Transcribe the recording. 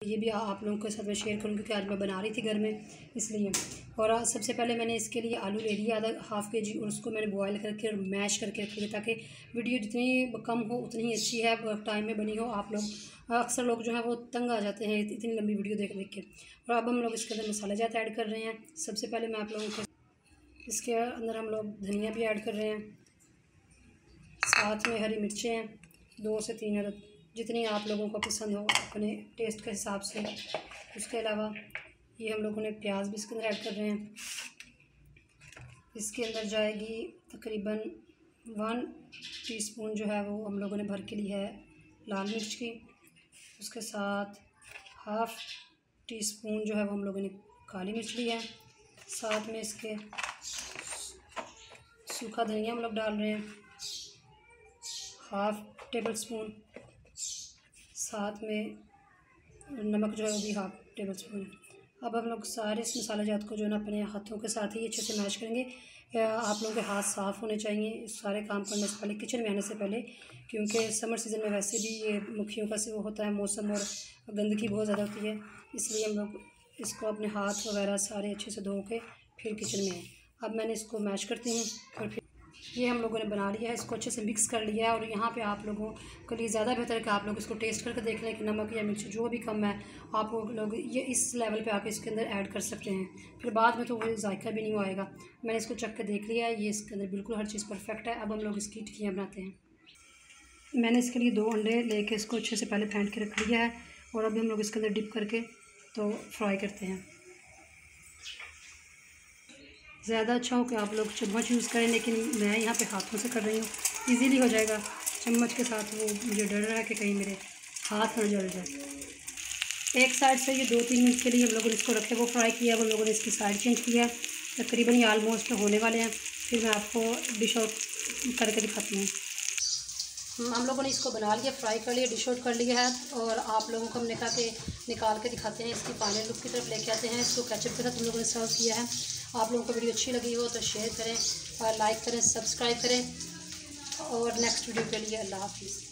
ये भी आप लोगों के साथ मैं शेयर करूँगी क्योंकि आज मैं बना रही थी घर में इसलिए। और सबसे पहले मैंने इसके लिए आलू ले लिया आधा हाफ़ के जी और उसको मैंने बॉयल करके और मैश करके रख लिया ताकि वीडियो जितनी कम हो उतनी ही अच्छी है, टाइम में बनी हो। आप लोग अक्सर लोग जो है वो तंग आ जाते हैं इतनी लंबी वीडियो देख देख के। और अब हम लोग इसके अंदर मसाले जात ऐड कर रहे हैं। सबसे पहले मैं आप लोगों को इसके अंदर हम लोग धनिया भी ऐड कर रहे हैं, साथ में हरी मिर्चें हैं 2 से 3 अदद, जितनी आप लोगों को पसंद हो अपने टेस्ट के हिसाब से। उसके अलावा ये हम लोगों ने प्याज भी इसके अंदर ऐड कर रहे हैं। इसके अंदर जाएगी तकरीबन 1 टीस्पून जो है वो हम लोगों ने भर के ली है लाल मिर्च की। उसके साथ हाफ़ टीस्पून जो है वो हम लोगों ने काली मिर्च ली है। साथ में इसके सूखा धनिया हम लोग डाल रहे हैं, हाफ़ टेबल स्पून। साथ में नमक जो है वो भी हाफ़ टेबल स्पून। अब हम लोग सारे इस मसाले जात को जो है ना अपने हाथों के साथ ही अच्छे से मैश करेंगे। आप लोगों के हाथ साफ़ होने चाहिए इस सारे काम करने से पहले, किचन में आने से पहले, क्योंकि समर सीज़न में वैसे भी ये मक्खियों का से वो होता है मौसम और गंदगी बहुत ज़्यादा होती है, इसलिए हम लोग इसको अपने हाथ वगैरह सारे अच्छे से धो के फिर किचन में आए। अब मैंने इसको मैश करती हूँ और फिर ये हम लोगों ने बना लिया है, इसको अच्छे से मिक्स कर लिया है। और यहाँ पे आप लोगों के लिए ज़्यादा बेहतर है कि आप लोग इसको टेस्ट करके देख लें कि नमक या मिर्च जो भी कम है आप लोग ये इस लेवल पे आके इसके अंदर ऐड कर सकते हैं। फिर बाद में तो वो जायका भी नहीं आएगा। मैंने इसको चख के देख लिया है, ये इसके अंदर बिल्कुल हर चीज़ परफेक्ट है। अब हम लोग इसकी टिक्कियाँ बनाते हैं। मैंने इसके लिए 2 अंडे लेके इसको अच्छे से पहले फेंट के रख लिया है और अभी हम लोग इसके अंदर डिप करके तो फ्राई करते हैं। ज़्यादा अच्छा हो कि आप लोग चम्मच यूज़ करें, लेकिन मैं यहाँ पे हाथों से कर रही हूँ, इजीली हो जाएगा। चम्मच के साथ वो मुझे डर रहा है कि कहीं मेरे हाथ ना जल जाए। एक साइड से ये 2-3 मिनट के लिए हम लोगों ने इसको रखे वो फ्राई किया, हम लोगों ने इसकी साइड चेंज किया। तकरीबन ये आलमोस्ट होने वाले हैं, फिर मैं आपको डिश आउट करके दिखाती हूँ। हम लोगों ने इसको बना लिया, फ्राई कर लिया, डिश आउट कर लिया है। और आप लोगों को हमने कहा कि निकाल के दिखाते हैं, इसकी फाइनल लुक की तरफ लेके आते हैं। इसको केचप के साथ हम लोगों ने सर्व किया है। आप लोगों को वीडियो अच्छी लगी हो तो शेयर करें और लाइक करें, सब्सक्राइब करें। और नेक्स्ट वीडियो के लिए अल्लाह हाफिज़।